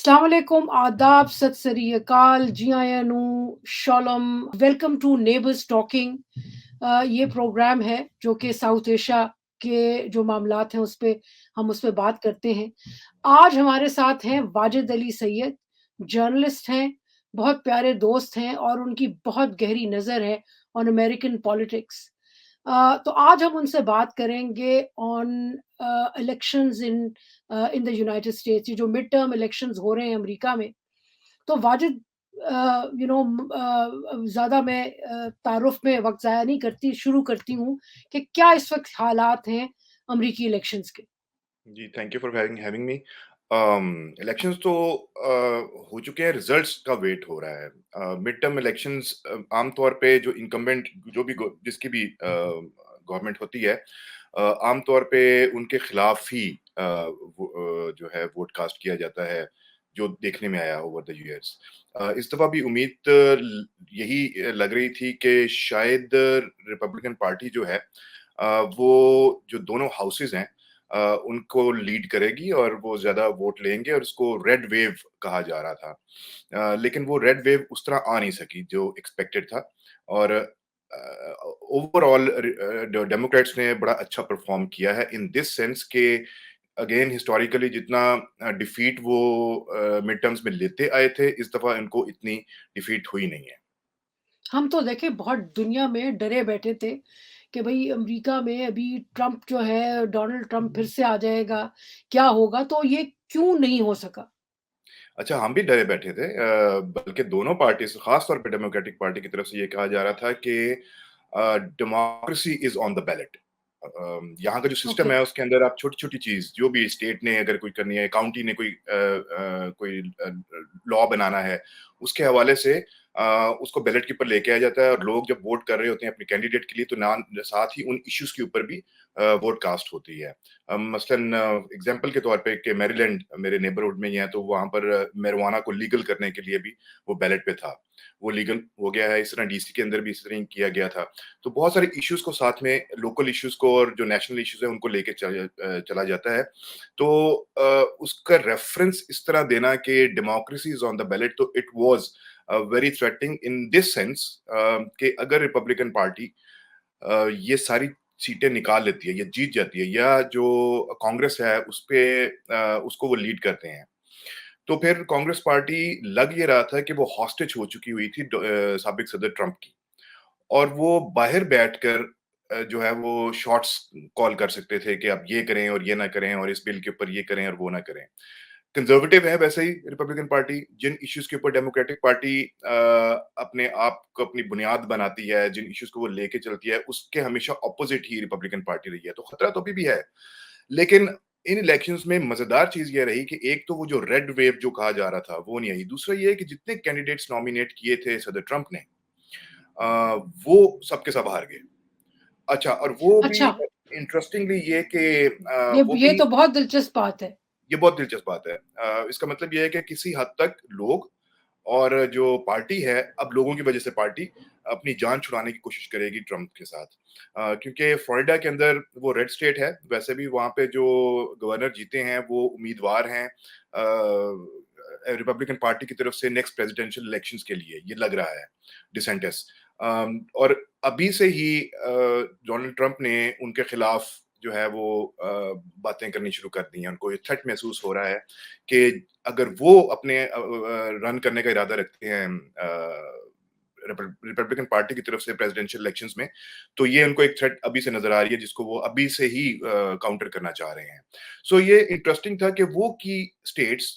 अस्सलाम वालेकुम, आदाब, सत श्री अकाल, जी आया नू, शोलम, वेलकम टू नेबर्स टॉकिंग। ये प्रोग्राम है जो कि साउथ एशिया के जो मामलात हैं उस पे बात करते हैं। आज हमारे साथ हैं वाजिद अली सैयद, जर्नलिस्ट हैं, बहुत प्यारे दोस्त हैं और उनकी बहुत गहरी नज़र है ऑन अमेरिकन पॉलिटिक्स। तो आज हम उनसे बात करेंगे on elections in the United states. ये जो मिड टर्म इलेक्शंस हो रहे हैं अमेरिका में, तो वाजिद ज़्यादा मैं तारुफ में वक्त ज़ाया नहीं करती, शुरू करती हूँ कि क्या इस वक्त हालात हैं अमेरिकी इलेक्शंस के। जी, thank you for having me. Elections तो हो चुके हैं, रिजल्ट्स का वेट हो रहा है। मिड टर्म इलेक्शंस आमतौर पे जो इनकम्बेंट जो भी जिसकी भी गवर्नमेंट होती है, आमतौर पे उनके खिलाफ ही जो है वोट कास्ट किया जाता है, जो देखने में आया ओवर द ईयर्स। इस दफा भी उम्मीद यही लग रही थी कि शायद रिपब्लिकन पार्टी जो है, वो जो दोनों हाउसेज हैं, उनको लीड करेगी और वो ज्यादा वोट लेंगे और इसको रेड वेव कहा जा रहा था। लेकिन वो रेड वेव उस तरह आ नहीं सकी जो एक्सपेक्टेड था। और ओवरऑल डेमोक्रेट्स ने बड़ा अच्छा परफॉर्म किया है इन दिस सेंस के अगेन हिस्टोरिकली जितना डिफीट वो मिड टर्म्स में लेते आए थे, इस दफा इनको इतनी डिफीट हुई नहीं है। हम तो देखिए बहुत दुनिया में डरे बैठे थे कि भई अमेरिका में अभी ट्रम्प जो है, डोनाल्ड ट्रम्प फिर से आ जाएगा, क्या होगा? तो ये क्यों नहीं हो सका? अच्छा, हम भी डरे बैठे थे, बल्कि दोनों पार्टी से, खास तौर पे डेमोक्रेटिक पार्टी की तरफ से ये कहा जा रहा था कि democracy is on the ballot. यहाँ का जो सिस्टम ओके। है उसके अंदर आप छोटी-छोटी चीज़ जो भी स्टेट ने अगर कोई करनी है, काउंटी ने कोई लॉ बनाना है, उसके हवाले से उसको बैलेट के ऊपर लेके आया जाता है और लोग जब वोट कर रहे होते हैं अपने कैंडिडेट के लिए, तो ना साथ ही उन इश्यूज के ऊपर भी वोट कास्ट होती है। मसलन एग्जांपल के तौर पे कि मैरीलैंड मेरे नेबरहुड में ही है, तो वहाँ पर marijuana को लीगल करने के लिए भी वो बैलेट पे था। वो लीगल हो गया है, इस तरह डीसी के अंदर भी इस तरह ही किया गया था। तो बहुत सारे इश्यूज को साथ में, लोकल इश्यूज को और जो नेशनल इश्यूज है उनको लेके चला जाता है। तो उसका रेफरेंस इस तरह देना कि democracy is on the ballot, तो it was very threatening in this sense कि अगर रिपब्लिकन पार्टी ये सारी सीटें निकाल लेती है या जीत जाती है, या जो कांग्रेस है उस पे उसको वो लीड करते हैं, तो फिर कांग्रेस पार्टी लग ये रहा था कि वो हॉस्टेज हो चुकी हुई थी साबिक सदर ट्रंप की। और वो बाहर बैठकर जो है वो शॉट्स कॉल कर सकते थे कि आप ये करें और ये ना करें और इस बिल के ऊपर ये करें और वो ना करें। कंजर्वेटिव है वैसे ही रिपब्लिकन पार्टी, जिन इश्यूज के ऊपर डेमोक्रेटिक पार्टी अपने आप को अपनी बुनियाद बनाती है, जिन इश्यूज को वो लेके चलती है, उसके हमेशा ऑपोजिट ही रिपब्लिकन पार्टी रही है। तो खतरा तो अभी भी है। लेकिन इन इलेक्शंस में मजेदार चीज ये रही कि एक तो वो जो रेड वेव जो कहा जा रहा था वो नहीं आई। दूसरा ये है कि जितने कैंडिडेट्स नॉमिनेट किए थे सदर ट्रंप ने, वो सब के सब हार गए। अच्छा, और वो भी अच्छा, इंटरेस्टिंगली ये कि वो ये भी, तो बहुत दिलचस्प बात है। ये बहुत दिलचस्प बात है। इसका मतलब ये है कि किसी हद तक लोग और जो पार्टी है, अब लोगों की वजह से पार्टी अपनी जान छुड़ाने की कोशिश करेगी ट्रम्प के साथ। क्योंकि फ्लोरिडा के अंदर वो रेड स्टेट है, वैसे भी वहाँ पे जो गवर्नर जीते हैं वो उम्मीदवार हैं रिपब्लिकन पार्टी की तरफ से नेक्स्ट प्रेसिडेंशियल इलेक्शंस के लिए, ये लग रहा है, डिसेंटिस। और अभी से ही डोनाल्ड ट्रंप ने उनके खिलाफ जो है वो बातें करनी शुरू कर दी हैं। उनको ये थ्रेट महसूस हो रहा है कि अगर वो अपने रन करने का इरादा रखते हैं रिपब्लिकन पार्टी की तरफ से प्रेसिडेंशियल इलेक्शंस में, तो ये उनको एक थ्रेट अभी से नजर आ रही है जिसको वो अभी से ही काउंटर करना चाह रहे हैं। सो ये इंटरेस्टिंग था कि वो की स्टेट्स,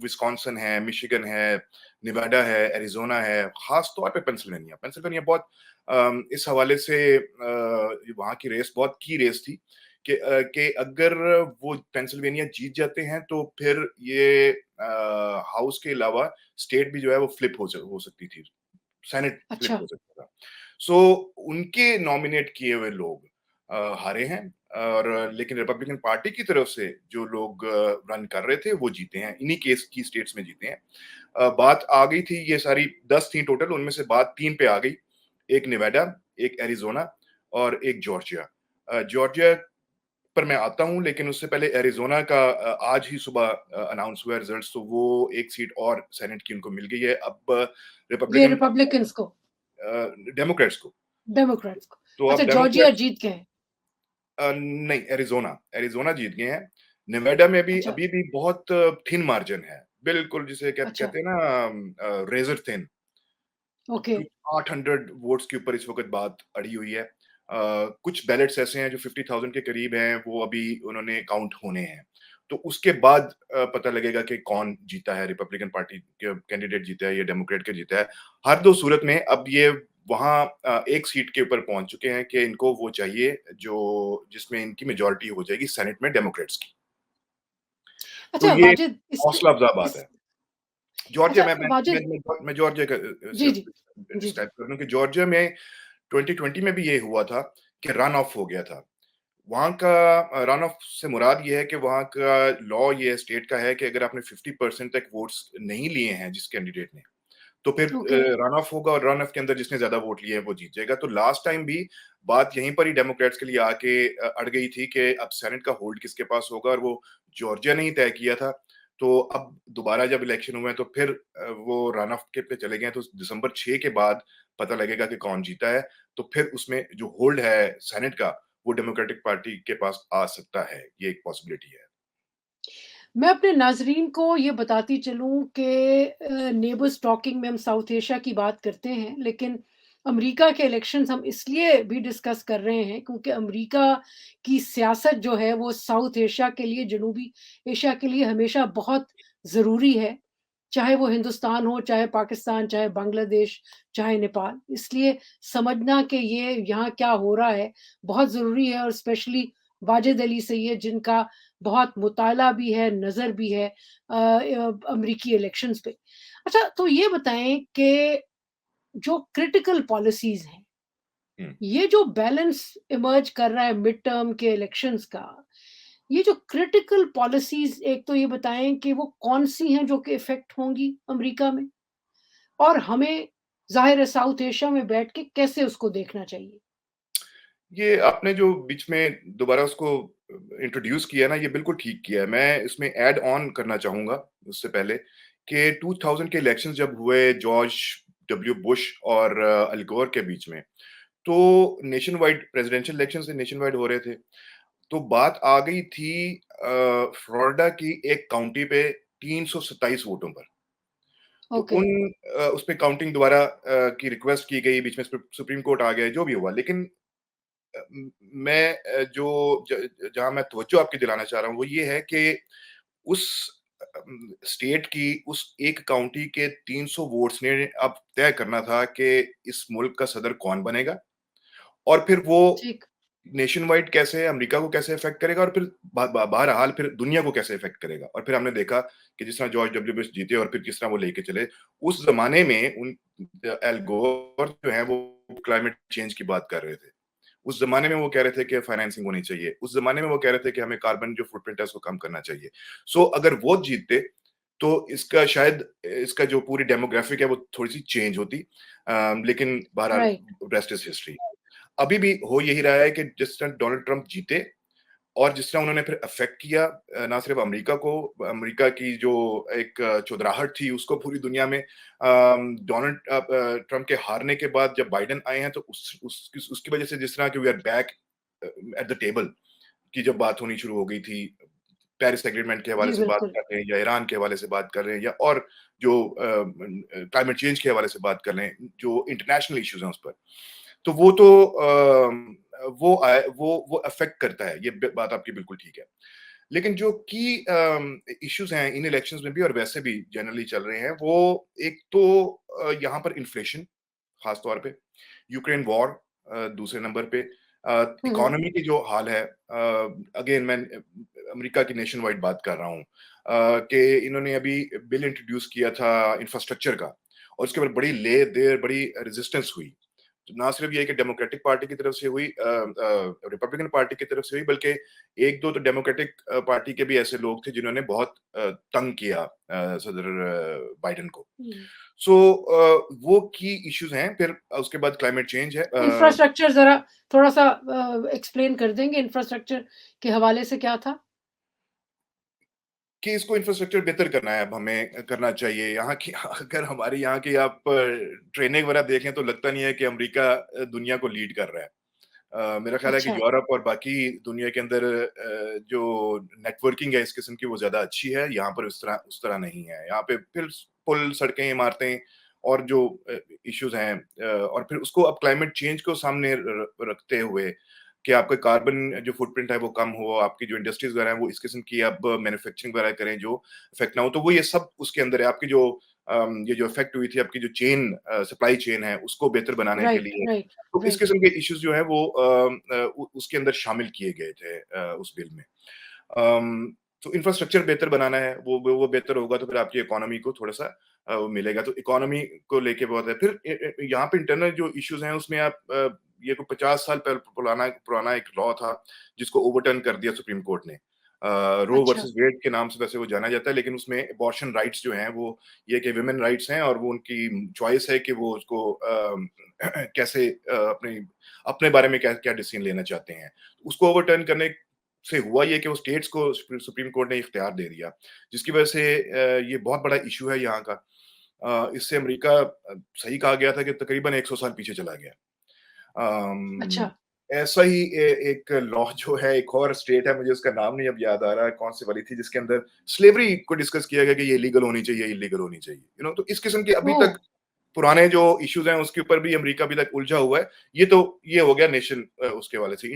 विस्कॉन्सन है, मिशिगन है, निवाडा है, एरिजोना है, खास तौर पे पेंसिल्वेनिया। पेंसिल्वेनिया बहुत इस हवाले से वहाँ की रेस बहुत की रेस थी कि अगर वो पेंसिल्वेनिया जीत जाते हैं तो फिर ये हाउस के अलावा स्टेट भी जो है वो फ्लिप हो सकती थी, सेनेट फ्लिप अच्छा। हो सकता था। सो उनके नॉमिनेट किए हुए लोग हारे हैं, और लेकिन रिपब्लिकन पार्टी की तरफ से जो लोग रन कर रहे थे वो जीते हैं, इन्हीं केस की स्टेट्स में जीते हैं। बात आ गई थी, ये सारी 10 थी टोटल, उनमें से बात 3 पे आ गई। एक नेवाडा, एक एरिज़ोना और एक जॉर्जिया। जॉर्जिया पर मैं आता हूँ, लेकिन उससे पहले एरिज़ोना का आज ही सुबह अनाउंस हुआ रिज़ल्ट्स, तो वो 1 सीट और सेनेट की उनको मिल गई है। अब ये रिपब्लिकन रिपब्लिकन्स को, डेमोक्रेट्स को। डेमोक्रेट्स को। तो अच्छा, अब जॉर्जिया डेमोक्रेट्स जीत गए हैं। नहीं, एरिज़ोना जीत गए हैं। नेवाडा में भी अच्छा, अभी भी बहुत थिन मार्जिन है। बिल्कुल जिसे अच्छा, कहते हैं ना रेज़र थिन। ओके, कुछ 800 वोट्स के ऊपर इस वक़्त बात अड़ी हुई है। कुछ बैलेट्स ऐसे हैं जो 50,000 के करीब हैं, वो अभी उन्होंने काउंट होने हैं। तो उसके बाद पता लगेगा कि कौन जीता है, रिपब्लिकन पार्टी के कैंडिडेट जीता है या डेमोक्रेट का जीता है। हर 2 सूरत में अब ये वहाँ एक सीट के ऊपर पहुँच चुके हैं कि इनको वो चाहिए जो जिसमें इनकी मेजॉरिटी हो जाएगी सेनेट में डेमोक्रेट्स की। तो अच्छा ये वाजिद, हौसला अफ़ज़ा बात इस है। जॉर्जिया अच्छा में वाजिद, मैं जॉर्जिया का जी, सिर्फ जी, जी, जी, डिस्क्राइब कर दूँ कि जॉर्जिया में 2020 में भी ये हुआ था कि रन ऑफ हो गया था। वहाँ का रन ऑफ से मुराद ये है कि वहाँ का लॉ ये स्टेट का है कि अगर आपने 50% तक वोट्स नहीं लिए हैं जिस कैंडिडेट ने, तो फिर ओके, रन ऑफ होगा और रन ऑफ के अंदर जिसने ज़्यादा वोट लिए हैं वो जीत जाएगा। तो लास्ट टाइम भी बात यहीं पर ही डेमोक्रेट्स के लिए आके अड़ गई थी कि अब सेनेट का होल्ड किसके पास होगा, और वो जॉर्जिया ने ही तय किया था। तो अब दोबारा जब इलेक्शन हुए हैं तो फिर वो रन ऑफ के पे चले गए हैं, तो दिसंबर 6 के बाद पता लगेगा कि कौन जीता है। तो फिर उसमें जो होल्ड है सेनेट का, वो डेमोक्रेटिक पार्टी के पास आ सकता है। ये एक पॉसिबिलिटी है। मैं अपने नाज़रीन को ये बताती चलूँ कि नेबर्स टॉकिंग में हम साउथ एशिया की बात करते हैं, लेकिन अमेरिका के इलेक्शंस हम इसलिए भी डिस्कस कर रहे हैं क्योंकि अमेरिका की सियासत जो है वो साउथ एशिया के लिए, जनूबी एशिया के लिए हमेशा बहुत ज़रूरी है। चाहे वो हिंदुस्तान हो, चाहे पाकिस्तान, चाहे बांग्लादेश, चाहे नेपाल। इसलिए समझना कि ये यहाँ क्या हो रहा है बहुत ज़रूरी है, और स्पेशली वाजिद अली सैयद जिनका बहुत मुताला भी है, नज़र भी है अमेरिकी इलेक्शंस पे। अच्छा, तो ये बताएँ कि जो क्रिटिकल पॉलिसीज़ हैं, हुँ। ये जो बैलेंस इमर्ज कर रहा है मिड टर्म के इलेक्शंस का, ये जो क्रिटिकल पॉलिसीज़, एक तो ये बताएँ कि वो कौन-सी हैं जो कि इफ़ेक्ट होंगी अमेरिका में? और हमें ज़ाहिर है साउथ एशिया में बैठ के कैसे उसको देखना चाहिए? ये आपने जो बीच में दोबारा उसको इंट्रोड्यूस किया ना, ये बिल्कुल ठीक किया है। मैं इसमें ऐड ऑन करना चाहूँगा उससे पहले कि 2000 के इलेक्शंस जब हुए जॉर्ज डब्ल्यू बुश और अल गोर के बीच में, तो nation wide presidential elections nation wide हो रहे थे। तो बात आ गई थी फ्लोरिडा की एक काउंटी पे 327 वोटों पर। तो ओके, उसपे काउंटिंग दोबारा की रिक्वेस्ट की गई, बीच में सुप्रीम कोर्ट आ गया, जो भी हुआ। लेकिन मैं जो जहाँ मैं तवज्जो आपकी दिलाना चाह रहा हूँ वो ये है कि उस स्टेट की उस एक काउंटी के 300 वोट्स ने अब तय करना था कि इस मुल्क का सदर कौन बनेगा, और फिर वो ठीक, नेशन वाइड कैसे अमेरिका को कैसे इफेक्ट करेगा, और फिर बहरहाल फिर दुनिया को कैसे इफेक्ट करेगा। और फिर हमने देखा कि जिस तरह जॉर्ज डब्ल्यू बुश जीते और फिर किस तरह वो लेके चले। उस जमाने में उन एल गोर जो है वो क्लाइमेट चेंज की बात कर रहे थे। उस ज़माने में वो कह रहे थे कि फाइनेंसिंग होनी चाहिए। उस ज़माने में वो कह रहे थे कि हमें कार्बन जो फुटप्रिंट है उसको कम करना चाहिए। सो अगर वो जीतते तो इसका शायद इसका जो पूरी डेमोग्राफिक है वो थोड़ी-सी चेंज होती। लेकिन बहरहाल राइट, रेस्ट इज़ हिस्ट्री। अभी भी हो यही रहा है कि जिस तरह डोनाल्ड ट्रंप जीते और जिस तरह उन्होंने फिर अफ़ेक्ट किया ना सिर्फ अमेरिका को, अमेरिका की जो एक चुधराहट थी उसको पूरी दुनिया में। डोनाल्ड ट्रंप के हारने के बाद जब बाइडेन आए हैं तो उसकी वजह से जिस तरह की we are back at the table की जब बात होनी शुरू हो गई थी, पेरिस एग्रीमेंट के हवाले जी से बात बिल्कुल। कर रहे हैं या ईरान के हवाले से बात कर रहे हैं या और जो क्लाइमेट चेंज के हवाले से बात कर रहे हैं, जो इंटरनेशनल इश्यूज़ हैं उस पर। तो वो तो वो अफ़ेक्ट करता है, ये ब बात आपकी बिल्कुल ठीक है। लेकिन जो की इश्यूज़ हैं इन इलेक्शंस में भी और वैसे भी जनरली चल रहे हैं, वो एक तो यहाँ पर इन्फ्लेशन ख़ास तौर पे, यूक्रेन वॉर दूसरे नंबर पे, हुँ, हुँ। इकोनॉमी की जो हाल है, अगेन मैं अमेरिका की नेशन वाइड बात कर रहा हूँ, कि इन्होंने अभी बिल इंट्रोड्यूस किया था इंफ्रास्ट्रक्चर का, और उसके बाद बड़ी ले-देर, बड़ी रेजिस्टेंस हुई। ना सिर्फ ये कि डेमोक्रेटिक पार्टी की तरफ से हुई, रिपब्लिकन पार्टी की तरफ से हुई, बल्कि 1-2 तो डेमोक्रेटिक पार्टी के भी ऐसे लोग थे जिन्होंने बहुत तंग किया सदर बाइडेन को। हुँ। सो वो की इश्यूज़ हैं, फिर उसके बाद क्लाइमेट चेंज है। इंफ्रास्ट्रक्चर ज़रा थोड़ा-सा एक्सप्लेन कर देंगे इंफ्रास्ट्रक्चर के हवाले से क्या था? कि इसको इंफ्रास्ट्रक्चर बेहतर करना है, अब हमें करना चाहिए। यहाँ की अगर हमारे यहाँ की आप ट्रेनें वगैरह देखें तो लगता नहीं है कि अमेरिका दुनिया को लीड कर रहा है। मेरा ख़्याल है कि अच्छा, यूरोप और बाकी दुनिया के अंदर जो नेटवर्किंग है इस किस्म की वो ज़्यादा अच्छी है, यहाँ पर उस तरह नहीं है। यहाँ पे फिर पुल, सड़कें, इमारतें और जो इश्यूज़ हैं, और फिर उसको अब क्लाइमेट चेंज को सामने रखते हुए कि आपका कार्बन जो फुटप्रिंट है वो कम हो, आपकी जो इंडस्ट्रीज़ वगैरह हैं वो इस किस्म की अब मैन्युफैक्चरिंग वगैरह करें जो इफ़ेक्ट ना हो, तो वो ये सब उसके अंदर है। आपकी जो ये जो इफ़ेक्ट हुई थी आपकी जो सप्लाई चेन है उसको बेहतर बनाने के राइट, लिए, राइट, तो इस राइट। किस्म के इश्यूज़ जो हैं वो उसके अंदर शामिल किए गए थे उस बिल में। तो इंफ्रास्ट्रक्चर बेहतर बनाना है, वो बेहतर होगा तो फिर आपकी इकोनॉमी को थोड़ा-सा वो मिलेगा, तो इकोनॉमी को लेके बहुत है। फिर यहाँ पे इंटरनल जो इश्यूज़ हैं उसमें आप ये कोई 50 साल पुराना पुराना एक लॉ था, जिसको ओवरटर्न कर दिया सुप्रीम कोर्ट ने। रो अच्छा, वर्सेस वेड के नाम से वैसे वो जाना जाता है, लेकिन उसमें एबॉर्शन राइट्स जो हैं वो ये कि वुमेन राइट्स हैं और वो उनकी चॉइस है कि वो उसको कैसे अपने अपने बारे में क्या क्या डिसीजन लेना चाहते हैं। उसको ओवरटर्न करने से हुआ ये कि वो स्टेट्स को सुप्रीम कोर्ट ने इख्तियार दे दिया, जिसकी वजह से ये बहुत बड़ा इश्यू है यहाँ का। इससे अमेरिका सही कहा गया था कि तकरीबन 100 साल पीछे चला गया। अच्छा। अम, ऐसा ही एक लॉ जो है, एक और स्टेट है, मुझे उसका नाम नहीं अब याद आ रहा है कौन सी वाली थी, जिसके अंदर स्लेवरी को डिस्कस किया गया कि ये लीगल होनी चाहिए, इलीगल होनी चाहिए। तो इस किस्म के अभी ओह! तक पुराने जो इश्यूज हैं उसके ऊपर भी अमेरिका अभी तक उलझा हुआ है। ये हो गया नेशन उसके वाले से।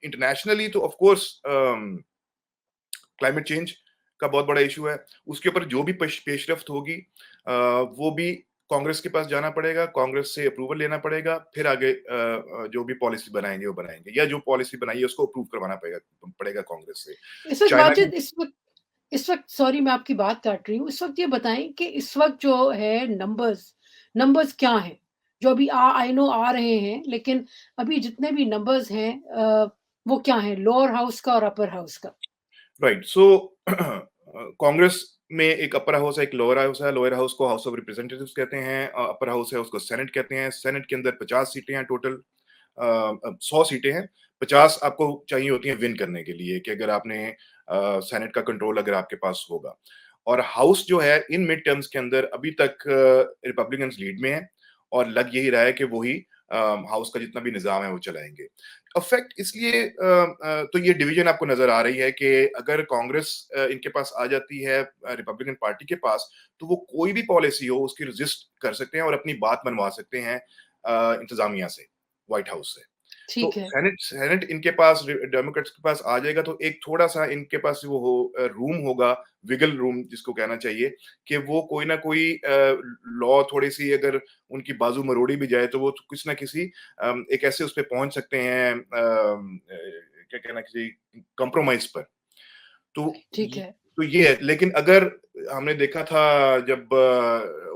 इंटरनेशनली तो ऑफ कोर्स क्लाइमेट चेंज का बहुत बड़ा इशू है। उसके ऊपर जो भी पेशरफ्त होगी वो भी कांग्रेस के पास जाना पड़ेगा, कांग्रेस से अप्रूवल लेना पड़ेगा, फिर आगे जो भी पॉलिसी बनाएँगे वो बनाएँगे, या जो पॉलिसी बनाई है उसको अप्रूव करवाना पड़ेगा पड़ेगा कांग्रेस से। इस वक़्त चाइना वाजिद की इस वक़्त सॉरी मैं आपकी बात काट रही हूँ। इस वक़्त ये बताएँ कि इस वक़्त जो है नंबर्स क्या हैं? जो अभी आई नो आ रहे हैं, लेकिन अभी जितने भी नंबर्स हैं वो क्या हैं? लोअर हाउस का और अपर हाउस का? राइट, सो कांग्रेस में एक अपर हाउस है, एक लोअर हाउस है। लोअर हाउस को हाउस ऑफ रिप्रेजेंटेटिव्स कहते हैं, अपर हाउस है उसको सेनेट कहते हैं। सेनेट के अंदर 50 सीटें हैं टोटल। 100 सीटें हैं, 50 आपको चाहिए होती हैं विन करने के लिए, कि अगर आपने सेनेट का कंट्रोल अगर आपके पास होगा। और हाउस जो है इन मिड टर्म्स के अंदर अभी तक रिपब्लिकन्स लीड में है, और लग यही रहा है कि वही हाउस का जितना भी निज़ाम है वो चलाएँगे। इफ़ेक्ट इसलिए तो ये डिवीज़न आपको नज़र आ रही है कि अगर कांग्रेस इनके पास आ जाती है, रिपब्लिकन पार्टी के पास, तो वो कोई भी पॉलिसी हो उसकी रेज़िस्ट कर सकते हैं और अपनी बात मनवा सकते हैं इंतज़ामिया से, व्हाइट हाउस से। तो ठीक है, सेनेट सेनेट इनके पास डेमोक्रेट्स के पास आ जाएगा, तो एक थोड़ा-सा इनके पास वो रूम होगा, विगल रूम जिसको कहना चाहिए, कि वो कोई ना कोई लॉ थोड़ी-सी अगर उनकी बाजू मरोड़ी भी जाए तो वो किसी ना किसी एक ऐसे उस पे पहुँच सकते हैं, क्या कहना, किसी कॉम्प्रोमाइज़ पर। तो ठीक है। ये है, लेकिन अगर हमने देखा था जब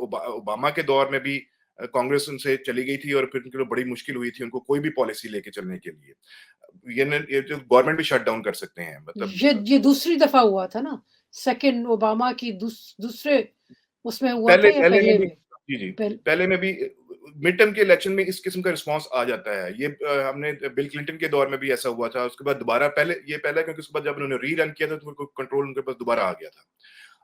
ओबामा के दौर में भी कांग्रेस उनसे चली गई थी और फिर उनके लिए बड़ी मुश्किल हुई थी उनको कोई भी पॉलिसी लेके चलने के लिए। ये जो गवर्नमेंट भी शट डाउन कर सकते हैं, मतलब ये दूसरी दफ़ा हुआ था ना? सेकंड ओबामा की दूसरे उसमें हुआ था पहले या पहले में पहले भी में? जी, जी। पहल पहले में भी मिड टर्म के इलेक्शन में इस किस्म का रिस्पॉन्स आ जाता है। ये हमने बिल क्लिंटन के दौर में भी ऐसा हुआ था। उसके बाद दोबारा पहले क्योंकि उसके बाद जब उन्होंने रीरन किया था तो कंट्रोल उनके पास दोबारा आ गया था।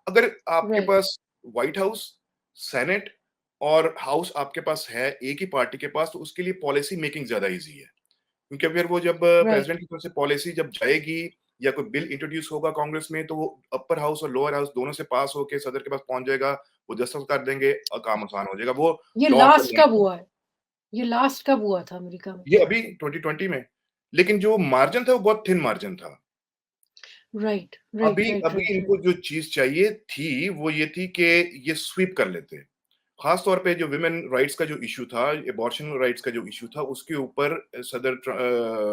अगर आपके राइट, पास व्हाइट हाउस, सेनेट और हाउस आपके पास है एक ही पार्टी के पास, तो उसके लिए पॉलिसी मेकिंग ज़्यादा ईज़ी है। क्योंकि फिर वो जब राइट। प्रेज़िडेंट की तरफ से पॉलिसी जब जाएगी या कोई बिल इंट्रोड्यूस होगा कांग्रेस में, तो वो अपर हाउस और लोअर हाउस दोनों से पास होके सदर के पास पहुँच जाएगा, वो दस्तखत कर देंगे और काम आसान हो जाएगा। वो ये लॉ लास्ट चल कब रहा है। हुआ है? ये लास्ट कब हुआ था अमेरिका में? ये अभी 2020 में, लेकिन जो मार्जिन था वो बहुत थिन मार्जिन था। राइट, राइट, अभी राइट, अभी राइट, राइट। इनको जो चीज़ चाहिए थी, वो ये थी कि ये स्वीप कर लेते। खास तौर पे जो वुमेन राइट्स का जो इश्यू था, एबॉर्शन राइट्स का जो इश्यू था, उसके ऊपर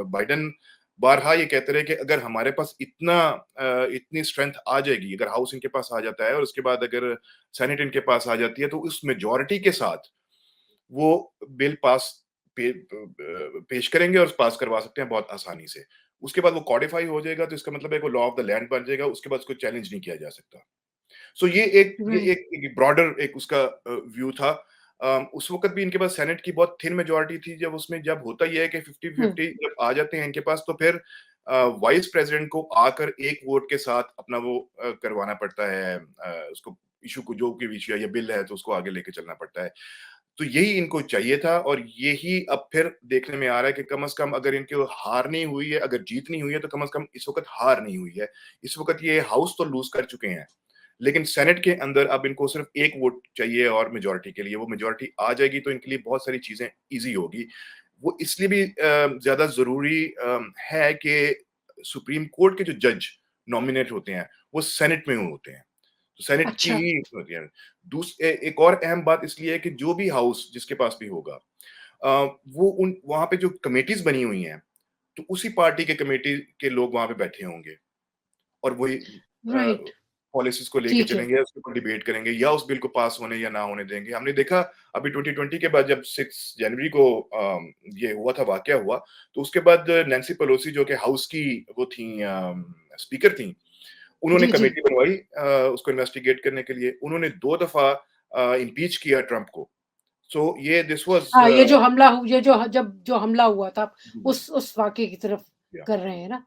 बाइडेन बारहा ये कहते रहे कि अगर हमारे पास इतनी स्ट्रेंथ आ जाएगी, अगर हाउस इनके पास आ जाता है और उसके बाद अगर सेनेट इनके पास आ जाती है, तो उस मेजॉरिटी के साथ वो बिल पास पेश करेंगे और पास करवा सकते हैं बहुत आसानी से। उसके बाद वो कॉडिफाई हो जाएगा, तो इसका मतलब है वो लॉ ऑफ द लैंड बन जाएगा, उसके बाद उसको चैलेंज नहीं किया जा सकता। सो ये राइट। एक ब्रॉडर एक उसका व्यू था। उस वक़्त भी इनके पास सेनेट की बहुत थिन मेजॉरिटी थी, जब उसमें जब होता ये है कि हुँ, 50-50 जब आ जाते हैं इनके पास, तो फिर वाइस प्रेसिडेंट को आकर एक वोट के साथ अपना वो करवाना पड़ता है, उसको इश्यू को जो भी इश्यू है या बिल है तो उसको आगे लेके चलना पड़ता है। तो यही इनको चाहिए था और यही अब फिर देखने में आ रहा है कि कम से कम अगर इनकी हार नहीं हुई है, अगर जीत नहीं हुई है, तो कम से कम इस वक़्त हार नहीं हुई है। इस वक़्त ये हाउस तो लूज़ कर चुके हैं। लेकिन सेनेट के अंदर अब इनको सिर्फ एक वोट चाहिए और मेजॉरिटी के लिए, वो मेजॉरिटी आ जाएगी तो इनके लिए बहुत सारी चीजें इजी होगी। वो इसलिए भी ज्यादा जरूरी है कि सुप्रीम कोर्ट के जो जज नॉमिनेट होते हैं वो सेनेट में होते हैं, तो सेनेट की अच्छा, ही होती है। एक और अहम बात इसलिए है कि जो भी हाउस जिसके पास भी होगा, वो उन वहां पे जो कमेटीज बनी हुई हैं, तो उसी पार्टी के कमेटी के लोग वहां पे बैठे होंगे और वही राइट, पॉलिसीज़ को लेके ठीक है। चलेंगे, उसके ऊपर डिबेट करेंगे या उस बिल को पास होने या ना होने देंगे। हमने देखा अभी 2020 के बाद जब 6 जनवरी को ये हुआ था, वाकया हुआ, तो उसके बाद नैन्सी पेलोसी जो कि हाउस की वो थी स्पीकर थीं, उन्होंने जी, जी। कमेटी बनवाई उसको इन्वेस्टिगेट करने के लिए। उन्होंने 2 दफा इम्पीच किया ट्रम्प को। सो ये दिस वाज़ हाँ, ये जो जब जो हमला हुआ था, जी, उस वाक़ये की तरफ या कर रहे हैं ना?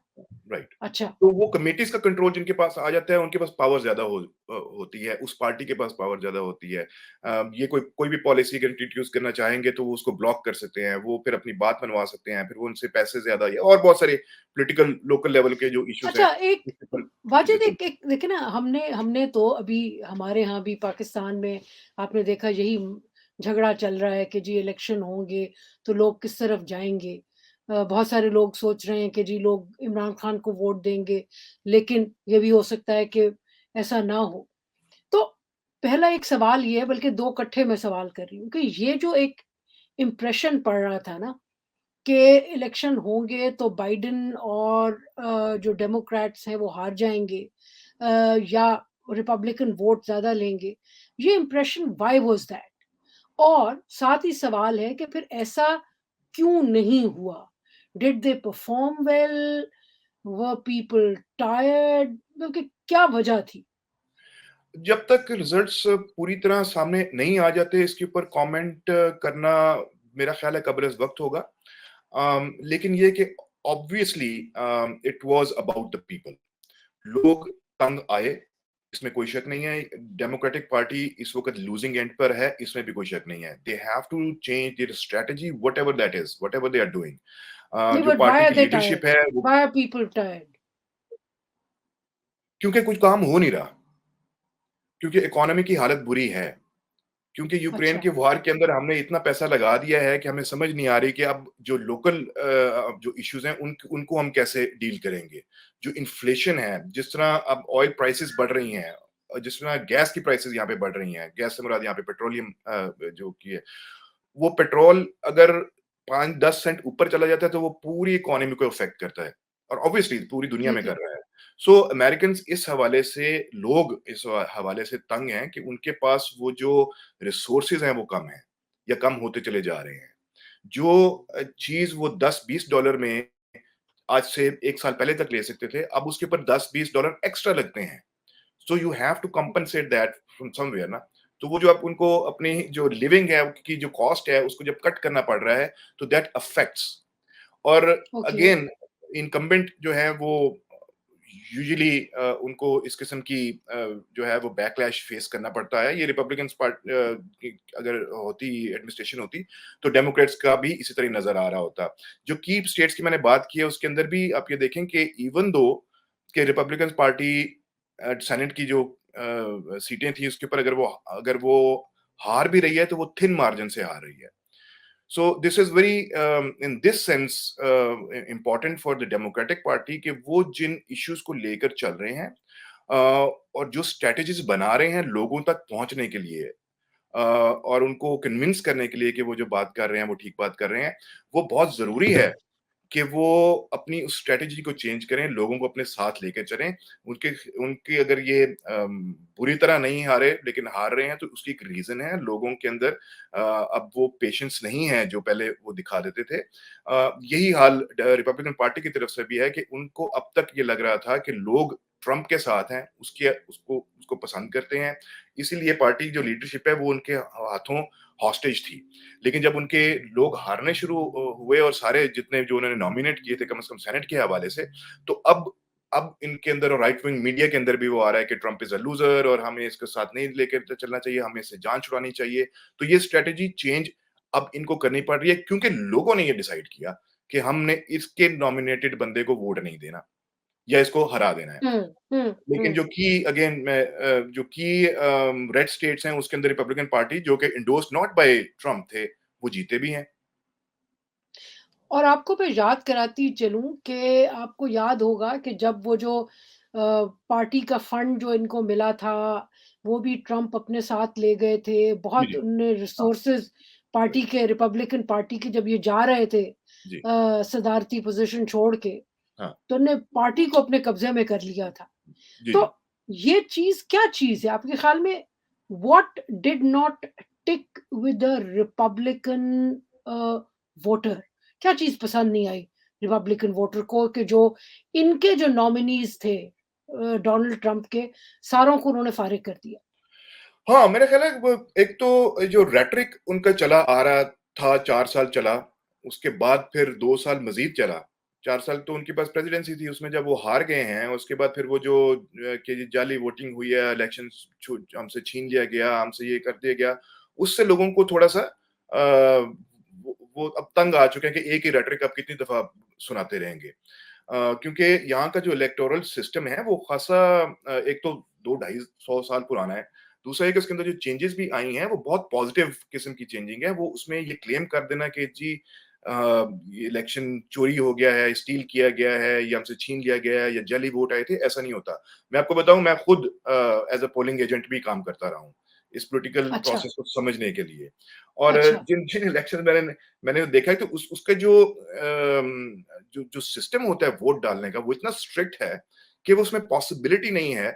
राइट। अच्छा, तो वो कमिटीज़ का कंट्रोल जिनके पास आ जाता है, उनके पास पावर ज़्यादा होती है, उस पार्टी के पास पावर ज़्यादा होती है। ये कोई कोई भी पॉलिसी अगर इंट्रोड्यूस करना चाहेंगे, तो वो उसको ब्लॉक कर सकते हैं, वो फिर अपनी बात मनवा सकते हैं, फिर वो उनसे पैसे ज़्यादा या और बहुत सारे पॉलिटिकल लोकल लेवल के जो इश्यूज़ हैं, अच्छा एक उसके ऊपर चीज़ें वाजिद चलती एक एक देखिए ना हमने हमने तो अभी हमारे यहाँ भी पाकिस्तान में आपने देखा यही झगड़ा चल रहा है कि जी इलेक्शन होंगे तो लोग किस तरफ जाएँगे। बहुत सारे लोग सोच रहे हैं कि जी लोग इमरान खान को वोट देंगे, लेकिन ये भी हो सकता है कि ऐसा ना हो। तो पहला एक सवाल ये है बल्कि 2 इकट्ठे मैं सवाल कर रही हूँ कि ये जो एक इम्प्रेशन पड़ रहा था ना कि इलेक्शन होंगे तो बाइडेन और जो डेमोक्रेट्स हैं वो हार जाएँगे या रिपब्लिकन वोट ज़्यादा लेंगे। ये इम्प्रेशन व्हाई वाज़ दैट? और साथ ही सवाल है कि फिर ऐसा क्यों नहीं हुआ? Did they perform well? Were people tired? मतलब कि क्या वजह थी? जब तक रिजल्ट्स पूरी तरह सामने नहीं आ जाते, इसके ऊपर कमेंट करना मेरा ख्याल है कब्र वक्त होगा। लेकिन ये कि obviously it was about the people. लोग तंग आए, इसमें कोई शक नहीं है। डेमोक्रेटिक पार्टी इस वक्त लूजिंग एंड पर है, इसमें भी कोई शक नहीं है। They have to change their strategy whatever that is, whatever they are doing. नहीं जो बट व्हाई पार्टी आर की दे लीडरशिप टायर्ड? है वो, व्हाई आर पीपल टायर्ड? क्योंकि कुछ काम हो नहीं रहा, क्योंकि इकोनॉमी की हालत बुरी है, क्योंकि यूक्रेन अच्छा, के वार के अंदर हमने इतना पैसा लगा दिया है कि हमें समझ नहीं आ रही कि अब जो लोकल जो इश्यूज हैं उनको हम कैसे डील करेंगे। जो इन्फ्लेशन है, जिस तरह अब ऑयल प्राइसेस बढ़ रही हैं, और जिस तरह गैस की प्राइसेस यहाँ पे बढ़ रही हैं, गैस से मुराद यहाँ पे पेट्रोलियम जो की है, वो पेट्रोल अगर 5-10 सेंट ऊपर चला जाता है तो वो पूरी इकोनॉमी को अफेक्ट करता है और ऑब्वियसली पूरी दुनिया में ठीक कर है। रहा है। सो अमेरिकन इस हवाले से, लोग इस हवाले से तंग हैं कि उनके पास वो जो रिसोर्सेज हैं वो कम है या कम होते चले जा रहे हैं। जो चीज वो 10-20 डॉलर में आज से 1 साल पहले तक ले सकते थे, अब उसके ऊपर 10-20 डॉलर एक्स्ट्रा लगते हैं। So you have to compensate that from somewhere ना। तो वो जो आप उनको अपनी जो लिविंग है की जो कॉस्ट है उसको जब कट करना पड़ रहा है, तो दैट अफेक्ट्स। और ओके, अगेन इनकम्बेंट जो है वो यूजुअली उनको इस किस्म की जो है वो बैकलैश फेस करना पड़ता है। ये रिपब्लिकन की अगर होती एडमिनिस्ट्रेशन होती, तो डेमोक्रेट्स का भी इसी तरह नजर आ रहा होता। जो की स्टेट्स की मैंने बात की है उसके अंदर भी आप ये देखें कि इवन दो कि रिपब्लिकन पार्टी सेनेट की जो सीटें थी उसके ऊपर अगर वो हार भी रही है तो वो थिन मार्जिन से हार रही है। So this is very in this sense important for the Democratic Party कि वो जिन issues को लेकर चल रहे हैं और जो strategies बना रहे हैं लोगों तक पहुंचने के लिए, और उनको कन्विंस करने के लिए कि वो जो बात कर रहे हैं वो ठीक बात कर रहे हैं, वो बहुत जरूरी है कि वो अपनी उस स्ट्रैटेजी को चेंज करें, लोगों को अपने साथ लेके चलें। उनके उनकी अगर ये बुरी तरह नहीं हारे, लेकिन हार रहे हैं तो उसकी एक रीज़न है, लोगों के अंदर अब वो पेशेंस नहीं है जो पहले वो दिखा देते थे। यही हाल रिपब्लिकन पार्टी की तरफ से भी है कि उनको अब तक ये लग रहा था कि लोग ट्रम्प के साथ हैं, उसके उसको उसको पसंद करते हैं, इसीलिए पार्टी जो लीडरशिप है वो उनके हाथों हॉस्टेज थी। लेकिन जब उनके लोग हारने शुरू हुए और सारे जितने जो उन्होंने नॉमिनेट किए थे कम से कम सेनेट के हवाले से, तो अब इनके अंदर और राइट विंग मीडिया के अंदर भी वो आ रहा है कि ट्रम्प इज़ अ लूज़र और हमें इसके साथ नहीं लेकर चलना चाहिए, हमें इससे जान छुड़ानी चाहिए। तो ये स्ट्रैटेजी चेंज अब इनको करनी पड़ रही है क्योंकि लोगों ने ये डिसाइड किया कि हमने इसके नॉमिनेटेड बंदे को वोट नहीं देना या इसको हरा देना है। हुँ, हुँ, लेकिन हुँ। जो की अगेन मैं जो की रेड स्टेट्स हैं उसके अंदर रिपब्लिकन पार्टी जो कि एंडोर्स्ड नॉट बाय ट्रम्प थे, वो जीते भी हैं। और आपको मैं याद कराती चलूँ कि आपको याद होगा कि जब वो जो पार्टी का फंड जो इनको मिला था, वो भी ट्रम्प अपने साथ ले गए थे। जी, बहुत जी। उनने हाँ, रिसोर्सेज़ पार्टी के रिपब्लिकन पार्टी के जब ये जा रहे थे जी, सदारती पोज़ीशन छोड़ के, हाँ। तो उन्होंने पार्टी को अपने कब्ज़े में कर लिया था। जी, तो जी। ये चीज़ क्या चीज़ है आपके ख़्याल में what did not tick with the Republican a, voter? क्या चीज़ पसंद नहीं आई रिपब्लिकन वोटर को कि जो इनके जो नॉमिनीज़ थे डोनाल्ड ट्रम्प के सारों को उन्होंने फ़ारिग कर दिया? हाँ, मेरा ख़्याल है वो एक तो जो रेटरिक उनका चला आ रहा था 4 साल चला, उसके बाद फिर 2 साल मज़ीद चला। 4 साल तो उनके पास प्रेसिडेंसी थी, उसमें जब वो हार गए हैं, उसके बाद फिर वो जो कि जी जाली वोटिंग हुई है, इलेक्शंस छु हमसे छीन लिया गया, हमसे ये कर दिया गया, उससे लोगों को थोड़ा-सा वो अब तंग आ चुके हैं कि एक ही रेटरिक अब कितनी दफ़ा सुनाते रहेंगे। क्योंकि यहाँ का जो इलेक्टोरल सिस्टम है वो खासा एक तो 2 ढाई 100 साल पुराना है। दूसरा एक उसके अंदर जो चेंजेस भी आई हैं वो बहुत पॉजिटिव किस्म की चेंजिंग है। वो उसमें ये क्लेम कर देना कि जी ये इलेक्शन चोरी हो गया है, स्टील किया गया है या हमसे छीन लिया गया है या जाली वोट आए थे, ऐसा नहीं होता। मैं आपको बताऊँ मैं खुद एज़ अ पोलिंग एजेंट भी काम करता रहा हूँ, इस पॉलिटिकल अच्छा, प्रोसेस को समझने के लिए। और अच्छा, जिन-जिन इलेक्शन मैंने मैंने देखा है कि उसका जो जो सिस्टम होता है वोट डालने का वो इतना स्ट्रिक्ट है कि वो उसमें पॉसिबिलिटी नहीं है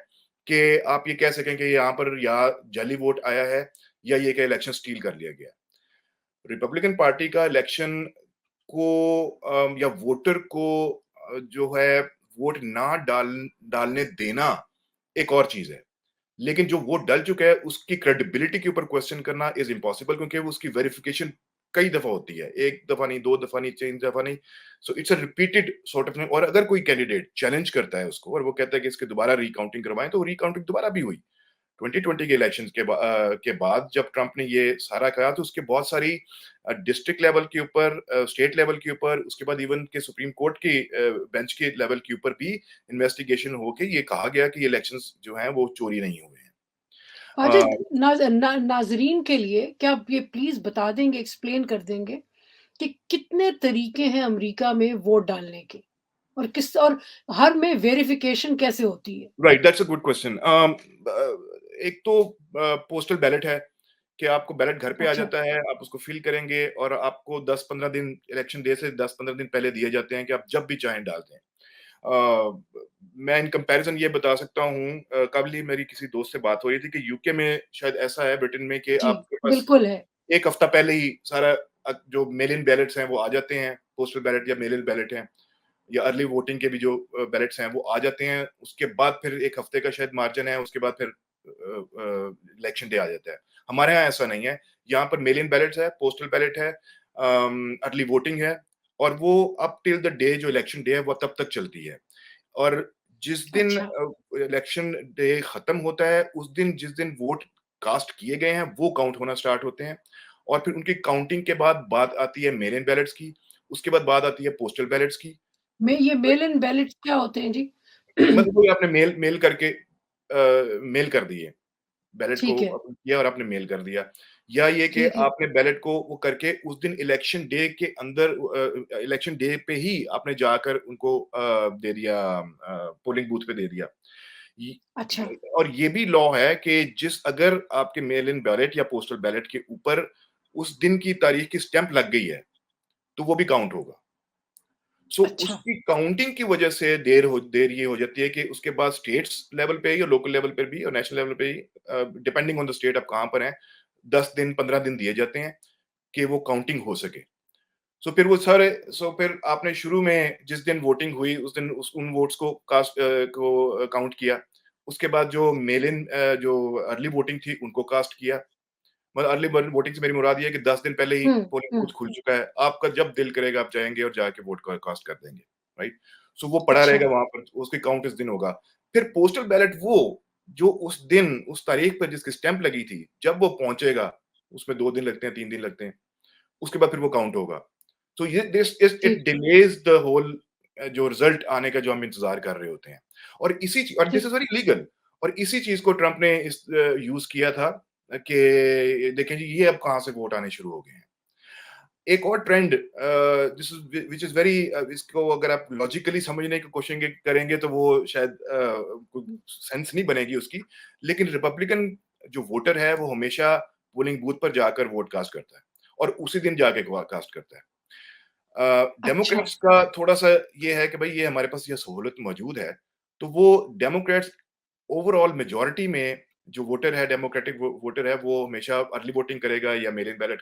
कि आप ये कह सकें कि यहाँ पर या जाली वोट आया है या ये कि इलेक्शन स्टील कर लिया गया। रिपब्लिकन पार्टी का इलेक्शन को या वोटर को जो है वोट ना डालने देना एक और चीज़ है। लेकिन जो वोट डल चुका है उसकी क्रेडिबिलिटी के ऊपर क्वेश्चन करना इज़ इम्पॉसिबल क्योंकि वो उसकी वेरिफिकेशन कई दफ़ा होती है। 1 दफ़ा नहीं, 2 दफ़ा नहीं, 3 दफ़ा नहीं। So it's a repeated sort of thing और अगर कोई कैंडिडेट चैलेंज करता है उसको और वो कहता है कि इसकी दोबारा रिकाउंटिंग करवाएँ, तो रिकाउंटिंग दोबारा भी हुई। 2020 के इलेक्शंस के बाद जब ट्रम्प ने ये सारा कहा तो उसके बहुत सारी डिस्ट्रिक्ट लेवल के ऊपर स्टेट लेवल के ऊपर उसके बाद इवन के सुप्रीम कोर्ट के बेंच के लेवल के ऊपर भी इन्वेस्टिगेशन होके ये कहा गया कि ये इलेक्शंस जो हैं वो चोरी नहीं हुए हैं। अच्छा अ, नाज़रीन के लिए क्या आप ये प्लीज़ बता देंगे, एक्सप्लेन कर देंगे कि कितने तरीके हैं अमेरिका में वोट डालने के? और हर में वेरिफ़िकेशन कैसे होती है? Right that's a good question. एक तो पोस्टल बैलेट है कि आपको बैलेट घर पे आ अच्छा, जाता है, आप उसको फिल करेंगे और आपको 10-15 दिन इलेक्शन डे से 10-15 दिन पहले दिए जाते हैं कि आप जब भी चाहें डाल दें। मैं इन कंपैरिज़न ये बता सकता हूँ कल ही मेरी किसी दोस्त से बात हो रही थी कि यूके में शायद ऐसा है ब्रिटेन में कि जी, आपके पास बिल्कुल है। 1 हफ्ता पहले ही सारा जो मेल इन बैलेट्स हैं वो आ जाते हैं, पोस्टल बैलेट या मेल इन बैलेट हैं या अर्ली वोटिंग के भी जो बैलेट्स हैं वो आ जाते हैं। उसके बाद फिर 1 हफ्ते का शायद मार्जिन है, उसके बाद फिर इलेक्शन डे आ जाता है। हमारे यहाँ ऐसा नहीं है, यहाँ पर मेल इन बैलेट्स है, पोस्टल बैलेट है, अर्ली वोटिंग है और वो अप टिल द डे जो इलेक्शन डे है वो तब तक चलती है। और जिस दिन अच्छा, इलेक्शन डे खत्म होता है, उस दिन जिस दिन वोट कास्ट किए गए हैं, वो काउंट होना स्टार्ट होते हैं और फिर उनकी काउंटिंग के बाद बात आती है मेल इन बैलेट्स की, उसके बाद बात आती है पोस्टल बैलेट्स की। में ये मेल इन बैलेट्स क्या होते हैं जी? मतलब वही आपने मेल मेल करके मेल कर दिए, बैलेट को ठीक है। आपने किया और आपने मेल कर दिया। या ये कि ठीक है। आपने बैलेट को वो करके उस दिन इलेक्शन डे के अंदर इलेक्शन डे पे ही आपने जाकर उनको दे दिया पोलिंग बूथ पे दे दिया। ये अच्छा, और ये भी लॉ है कि जिस अगर आपके मेल इन बैलेट या पोस्टल बैलेट के ऊपर उस दिन की तारीख की स्टैम्प लग गई है, तो वो भी काउंट होगा। सो अच्छा। उसकी काउंटिंग की वजह से देर ये हो जाती है कि उसके बाद स्टेट्स लेवल पे ही और लोकल लेवल पे भी और नेशनल लेवल पे ही डिपेंडिंग ऑन द स्टेट आप कहाँ पर हैं, 10 दिन 15 दिन दिए जाते हैं कि वो काउंटिंग हो सके। सो फिर आपने शुरू में जिस दिन वोटिंग हुई उस दिन उन वोट्स को काउंट किया। उसके बाद जो जो अर्ली वोटिंग थी उनको कास्ट किया। मतलब अर्ली बर्ली वोटिंग से मेरी मुराद ये है कि 10 दिन पहले ही हुँ, पोलिंग हुँ। बूथ खुल चुका है। आपका जब दिल करेगा आप जाएँगे और जाके वोट का कास्ट कर देंगे, राइट? सो वो पड़ा अच्छा। रहेगा वहाँ पर, उसकी काउंट इस दिन होगा। फिर पोस्टल बैलेट वो, जो उस दिन, उस तारीख पर जिसकी स्टैम्प लगी थी, जब वो पहुँचेगा, उसमें 2 दिन लगते हैं, 3 दिन लगते हैं, उसके बाद फिर वो काउंट होगा। तो ये दिस इस इट ठीक, डिलेज़ द होल जो रिज़ल्ट आने का जो हम इंतज़ार कर रहे होते हैं। और दिस ठीक, इज़ वेरी लीगल और इसी चीज़ को ट्रम्प ने यूज़ किया था कि देखें जी ये अब कहाँ से वोट आने शुरू हो गए हैं। एक और trend this is which is very इसको अगर आप लॉजिकली समझने की कोशिश करेंगे तो वो शायद कोई सेंस नहीं बनेगी उसकी। लेकिन रिपब्लिकन जो वोटर है वो हमेशा पोलिंग बूथ पर जाकर वोट कास्ट करता है और उसी दिन जाके कास्ट करता है। अच्छा, डेमोक्रेट्स का थोड़ा-सा ये है कि भई ये हमारे पास ये सहूलत मौजूद है, तो वो डेमोक्रेट्स ओवरऑल मेजॉरिटी में जो वोटर है डेमोक्रेटिक वोटर है वो हमेशा अर्ली वोटिंग करेगा या मेल इन बैलेट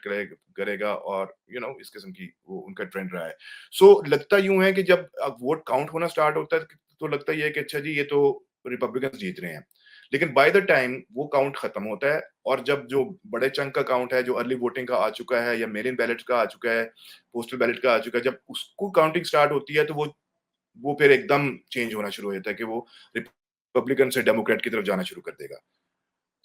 करेगा और इस किस्म की वो उनका ट्रेंड रहा है। सो लगता यूँ है कि जब अब वोट काउंट होना स्टार्ट होता है तो लगता ये है कि अच्छा जी ये तो रिपब्लिकन्स जीत रहे हैं। लेकिन बाय द टाइम वो काउंट खत्म होता है और जब जो बड़े चंक का काउंट है, जो अर्ली वोटिंग का आ चुका है या मेल इन बैलेट का आ चुका है, पोस्टल बैलेट का आ चुका है, जब उसको काउंटिंग स्टार्ट होती है तो वो फिर एकदम चेंज होना शुरू हो जाता है कि वो रिपब्लिकन से डेमोक्रेट की तरफ जाना शुरू कर देगा।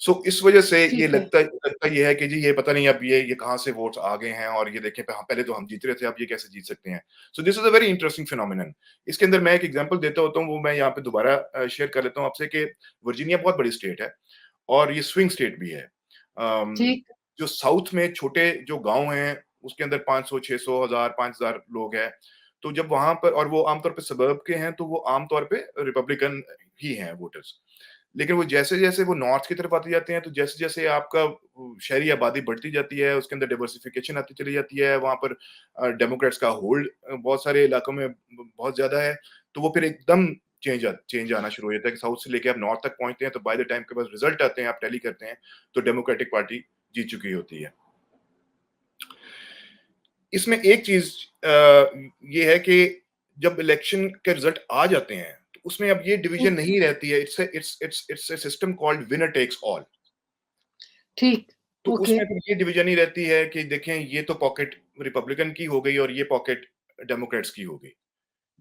सो इस वजह से ये ठीक है। लगता ये है कि जी ये पता नहीं अब ये कहाँ से वोट्स आ गए हैं और ये देखें पहले तो हम जीत रहे थे, अब ये कैसे जीत सकते हैं। So this is a very interesting phenomenon. इसके अंदर मैं एक एग्जांपल देता होता हूँ, वो मैं यहाँ पे दोबारा शेयर कर लेता हूँ आपसे कि वर्जीनिया बहुत बड़ी स्टेट है और ये स्विंग स्टेट भी है। ठीक, जो साउथ में छोटे जो गाँव हैं, उसके अंदर 500, 600, 1000, 5000 लोग हैं। तो जब वहाँ पर और वो आमतौर पे सबर्ब के हैं, तो वो आमतौर पे रिपब्लिकन ही हैं वोटर्स। लेकिन वो जैसे-जैसे वो नॉर्थ की तरफ आते जाते हैं, तो जैसे-जैसे आपका शहरी आबादी बढ़ती जाती है, उसके अंदर डाइवर्सिफिकेशन आती चली जाती है, वहाँ पर डेमोक्रेट्स का होल्ड बहुत सारे इलाकों में बहुत ज़्यादा है, तो वो फिर एकदम चेंज आना शुरू हो जाता है कि साउथ से लेके आप नॉर्थ तक पहुँचते हैं, तो बाय द टाइम आपके पास रिजल्ट आते हैं, आप टैली करते हैं, तो डेमोक्रेटिक पार्टी जीत चुकी होती है। इसमें एक चीज़ ये है कि जब इलेक्शन के रिजल्ट आ जाते हैं, तो उसमें अब ये डिवीज़न ठीक, नहीं रहती है, it's a system called winner takes all. ठीक, तो ओके, उसमें फिर ये डिवीजन ही रहती है कि देखें ये तो पॉकेट रिपब्लिकन की हो गई और ये पॉकेट डेमोक्रेट्स की हो गई।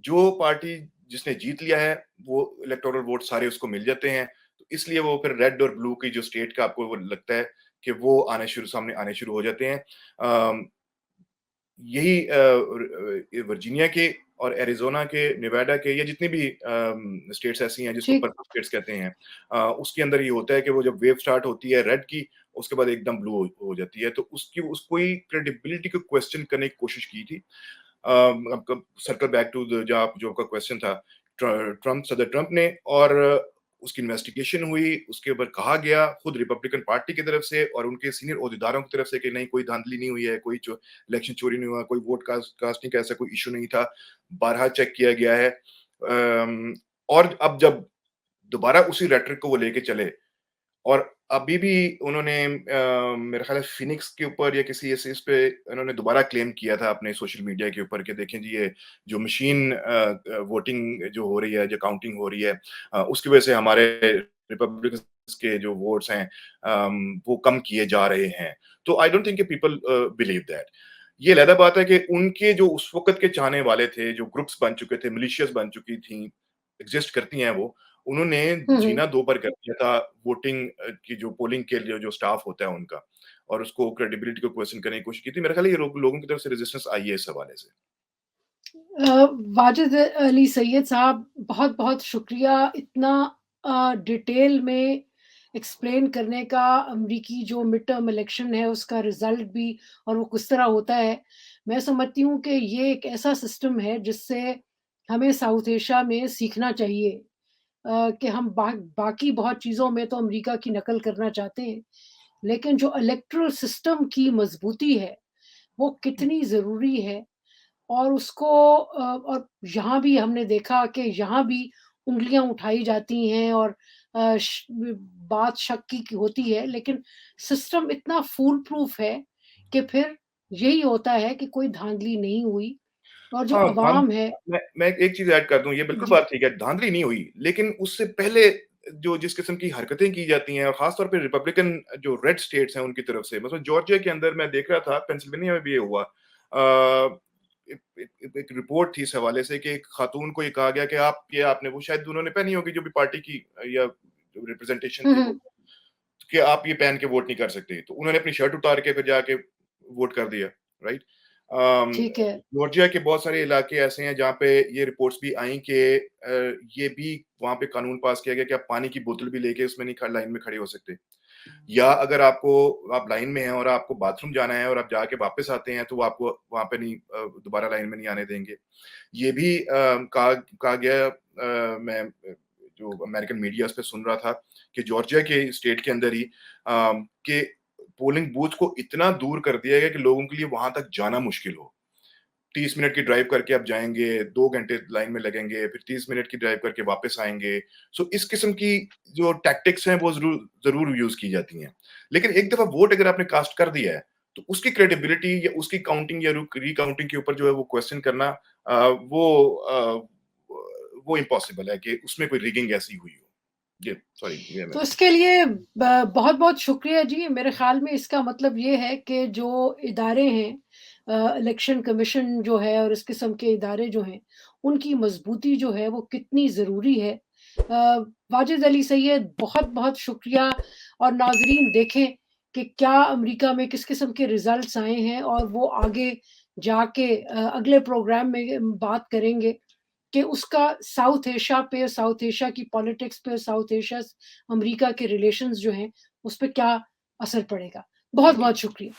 जो पार्टी जिसने जीत लिया है वो इलेक्टोरल वोट सारे उसको मिल जाते हैं। तो इसलिए वो फिर रेड और ब्लू की जो स्टेट का आपको वो लगता है कि वो सामने आने शुरू हो जाते हैं। अम, यही वर्जीनिया के और एरिज़ोना के, नेवाडा के या जितनी भी स्टेट्स ऐसी हैं जिसको ठीक, पर्पल स्टेट्स कहते हैं, उसके अंदर ये होता है कि वो जब वेव स्टार्ट होती है रेड की, उसके बाद एकदम ब्लू हो जाती है। तो उसको ही क्रेडिबिलिटी को क्वेश्चन करने की कोशिश की थी। आपका सर्कल बैक टू द जो आपका क्वेश्चन था, सदर ट्रम्प ने और उसकी इन्वेस्टिगेशन हुई, उसके ऊपर कहा गया खुद रिपब्लिकन पार्टी की तरफ से और उनके सीनियर ओहदेदारों की तरफ से कि नहीं कोई धांधली नहीं हुई है, कोई इलेक्शन चोरी नहीं हुआ, कोई वोट कास्टिंग का ऐसा कोई इशू नहीं था, बारहा चेक किया गया है। और अब जब दोबारा उसी रेटरिक को वो लेके चले और अभी भी उन्होंने मेरा ख़्याल है फिनिक्स के ऊपर या किसी ऐसे इस पे उन्होंने दोबारा क्लेम किया था अपने सोशल मीडिया के ऊपर कि देखें जी ये जो मशीन वोटिंग जो हो रही है, जो काउंटिंग हो रही है, उसकी वजह से हमारे रिपब्लिकन्स के जो वोट्स हैं वो कम किए जा रहे हैं। तो I don't think people believe that. ये अलग बात है कि उनके जो उस वक़्त के चाहने वाले थे, जो ग्रुप्स बन चुके थे, मिलिशियास बन चुकी थी, एग्ज़िस्ट करती हैं वो, उन्होंने हुँ, हुँ। जीना दो बार कर दिया था वोटिंग की जो पोलिंग के लिए जो स्टाफ होता है उनका और उसको क्रेडिबिलिटी को क्वेश्चन करने की कोशिश की थी। मेरा ख़्याल है ये लोगों की तरफ से रेजिस्टेंस आई है इस हवाले से। वाजिद अली सैयद साहब, बहुत-बहुत शुक्रिया इतना डिटेल में एक्सप्लेन करने का, अमरीकी जो मिड टर्म इलेक्शन है उसका रिज़ल्ट भी और वो किस तरह होता है। मैं समझती हूँ कि ये एक ऐसा सिस्टम है जिससे हमें साउथ एशिया में सीखना चाहिए, कि हम बाकी बहुत चीज़ों में तो अमेरिका की नकल करना चाहते हैं, लेकिन जो इलेक्टोरल सिस्टम की मज़बूती है, वो कितनी ज़रूरी है। और उसको और यहाँ भी हमने देखा कि यहाँ भी उँगलियाँ उठाई जाती हैं और अ, श बात शक की होती है, लेकिन सिस्टम इतना फूल प्रूफ है कि फिर यही होता है कि कोई धाँधली नहीं हुई और जो हाँ, अवाम है मैं एक चीज़ ऐड कर दूँ, ये बिल्कुल जी। बात ठीक है, धाँधली नहीं हुई, लेकिन उससे पहले जो जिस किस्म की हरकतें की जाती हैं और ख़ास तौर पे रिपब्लिकन जो रेड स्टेट्स हैं उनकी तरफ से, मतलब जॉर्जिया के अंदर मैं देख रहा था, पेंसिल्वेनिया में भी ये हुआ। एक रिपोर्ट थी इस हवाले से कि एक खातून को ये कहा गया कि आप ये आपने वो शायद उन्होंने पहनी होगी जो भी पार्टी की या जो रिप्रेजेंटेशन हुँ, थी वो, हुँ। कि आप ये पहन के वोट नहीं कर सकते। तो उन्होंने अपनी शर्ट उतार के फिर जाके वोट कर दिया, राइट? अम, ठीक है। जॉर्जिया के बहुत सारे इलाके ऐसे हैं जहाँ पे ये रिपोर्ट्स भी आई कि ये भी वहाँ पे कानून पास किया गया कि आप पानी की बोतल भी लेके उसमें नहीं ख लाइन में खड़े हो सकते। या अगर आप लाइन में हैं और आपको बाथरूम जाना है और आप जाके वापस आते हैं, तो वो आपको वहाँ पे नहीं दोबारा लाइन में नहीं आने देंगे। ये भी कहा गया मैं जो अमेरिकन मीडिया उस पे सुन रहा था कि जॉर्जिया के स्टेट के अंदर ही कि पोलिंग बूथ को इतना दूर कर दिया गया कि लोगों के लिए वहां तक जाना मुश्किल हो। 30 मिनट की ड्राइव करके आप जाएंगे, 2 घंटे लाइन में लगेंगे, फिर 30 मिनट की ड्राइव करके वापस आएंगे। सो इस किस्म की जो टैक्टिक्स हैं वो जरूर जरूर यूज की जाती हैं। लेकिन एक दफा वोट अगर आपने कास्ट कर दिया है, तो उसकी क्रेडिबिलिटी या उसकी काउंटिंग या रिकाउंटिंग के ऊपर जो है वो क्वेश्चन करना वो इम्पॉसिबल है कि उसमें कोई रिगिंग ऐसी हुई हो। जी, सॉरी, ये मैं तो इसके लिए ब बहुत-बहुत शुक्रिया जी। मेरे ख़्याल में इसका मतलब ये है कि जो इदारे हैं इलेक्शन कमीशन जो है और इस किस्म के इदारे जो हैं, उनकी मज़बूती जो है वो कितनी ज़रूरी है। वाजिद अली सैयद बहुत-बहुत शुक्रिया और नाज़रीन देखें कि क्या अमेरिका में किस किस्म के रिज़ल्ट्स आए हैं और वो आगे जाके अगले प्रोग्राम में बात करेंगे कि उसका साउथ एशिया की पॉलिटिक्स पे, साउथ एशिया अमेरिका के रिलेशंस जो हैं, उस पे क्या असर पड़ेगा। बिल्कुल। बहुत-बहुत शुक्रिया।